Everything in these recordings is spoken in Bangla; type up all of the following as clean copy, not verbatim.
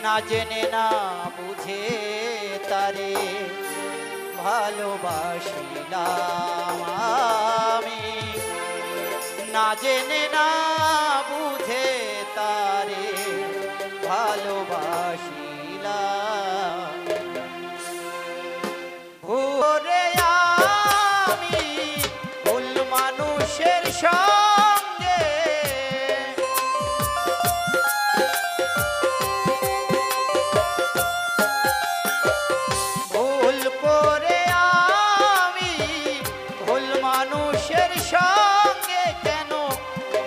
না জেনে না বুঝে তারে ভালোবাসিলাম আমি, না জেনে না বুঝে তারে ভালোবাসিলাম। ভোরে আমি ভুল মানুষের সঙ্গে ভুল করে আমি ভুল মানুষের সঙ্গে কেন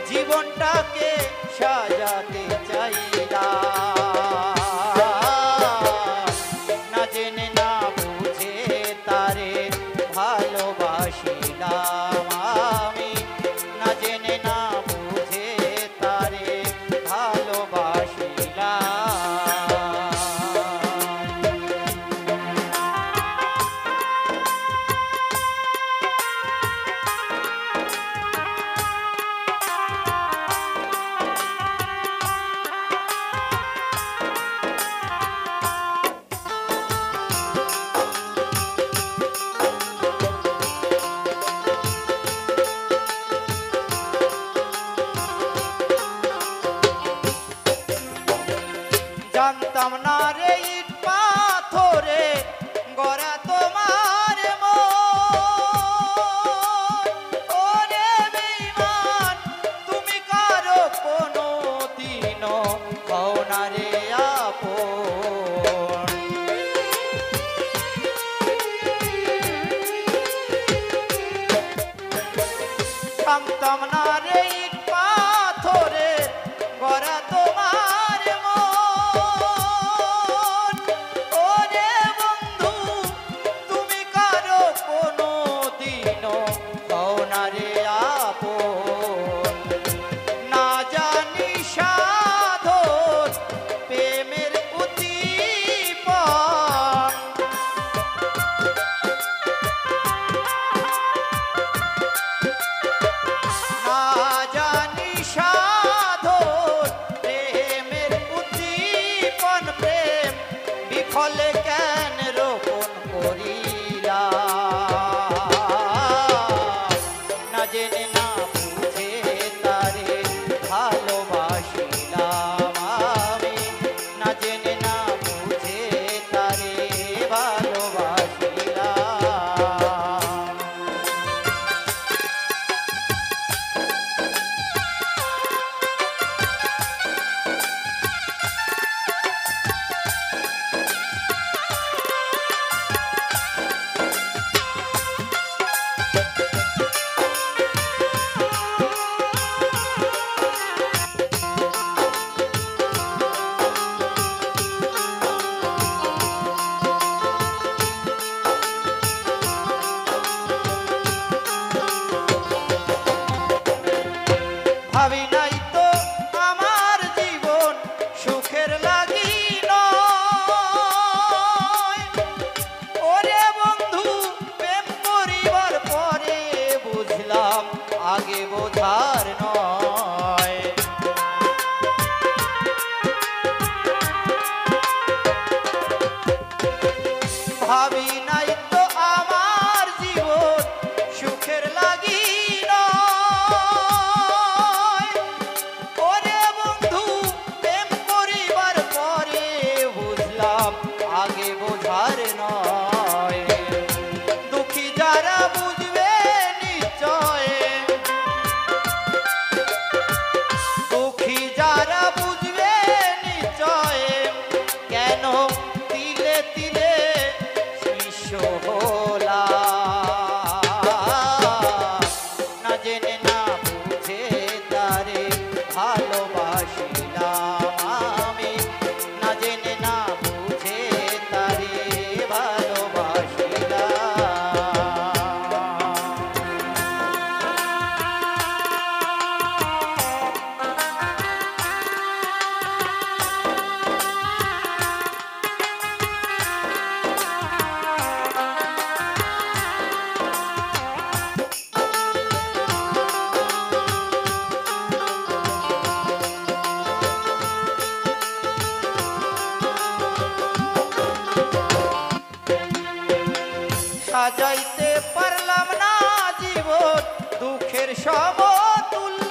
জীবনটাকে সাজাতে চাইলাম, না জেনে না বুঝে তারে ভালোবাসিলাম আমি, না জেনে না বুঝে তারে ভালোবাসিলাম। জানতাম না রে ইট পাথরে গড়া তোমার মন, ওরে বেঈমান তুমি কারো কোনো দিনও হও না রে আপন। জানতাম না রে ইট পাথরে গড়া তোমার মন, সাজাইতে পারলাম না জীবন দুঃখের সমতুল্য।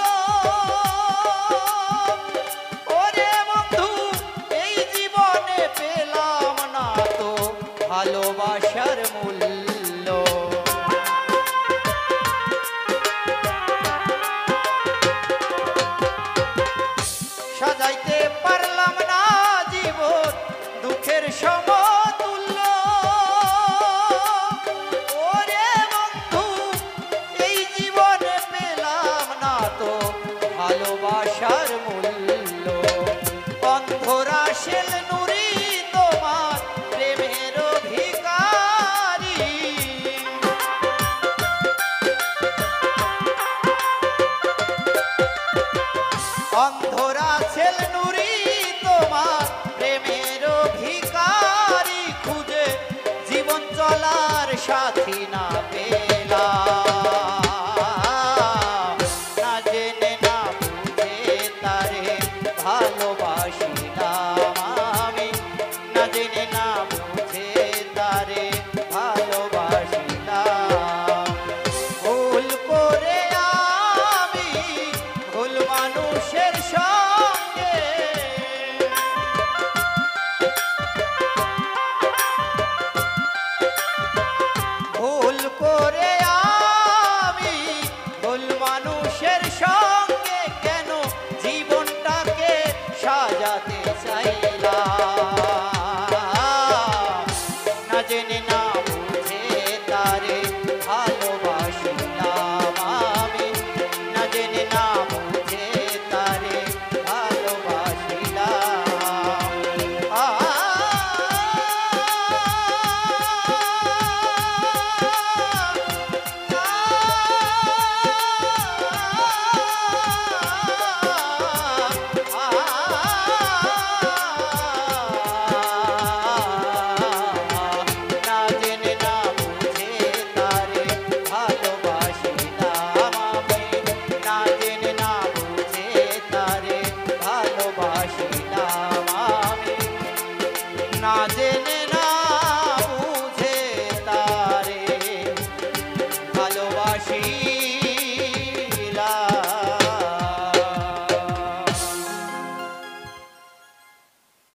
ওরে বন্ধু এই জীবনে পেলাম না তো ভালোবাসার মূল্য। সাজাইতে পারলাম না জীবন দুঃখের সমতুল্য। ওরে বন্ধু এই জীবনে পেলাম না তো ভালোবাসার মূল্য। অন্ধরা শেল নুরি তোমার প্রেমের ভিখারি। অন্ধরা ছেল নুরি তোমার প্রেমের ভিখারি। খুঁজে জীবন চলার সাথী না পেলাম। না জেনে না বুঝে তারে ভালোবাসিলাম আমি। না জেনে না বুঝে তারে ভালোবাসিলাম। ভুল করে আমি ভুল মানুষের